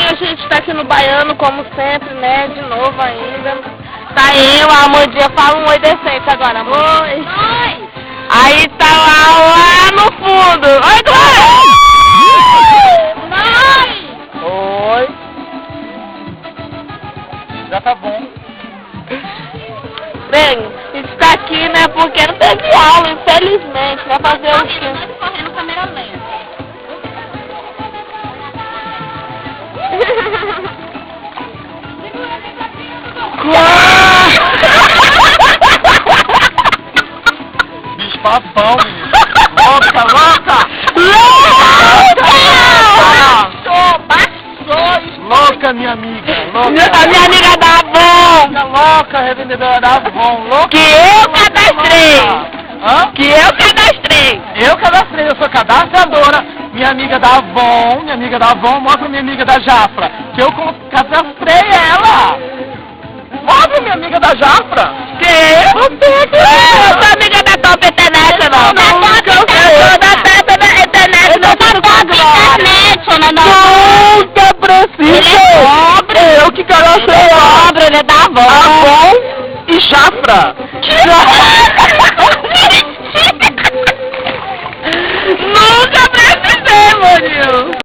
a gente tá aqui no Baiano, como sempre, né? De novo ainda. Tá eu, a Amandinha, fala um oi decente agora, amor. Oi. Oi. Aí tá lá no fundo. Oi, Glória! Oi! Já tá bom. Bem, a gente tá aqui, né, porque não teve aula, infelizmente. Vai fazer o quê? Correndo câmera lenta. Bicho papão, menino. Louca, louca! Louca, minha amiga. Louca. A minha amiga da Avon. Louca, revendedora da Avon. Louca. Que eu cadastrei. Hã? Que eu cadastrei. Eu cadastrei, eu sou cadastradora. Minha amiga da Avon, mostra minha amiga da Jafra. Que eu cadastrei ela. Mostra minha amiga da Jafra. Que? Eu sou amiga da Top International. Não, Eu sou da Top International. Nunca precisa. Ele é pobre. Eu que cadastrei ela. Ele é da Avon. Avon e Jafra.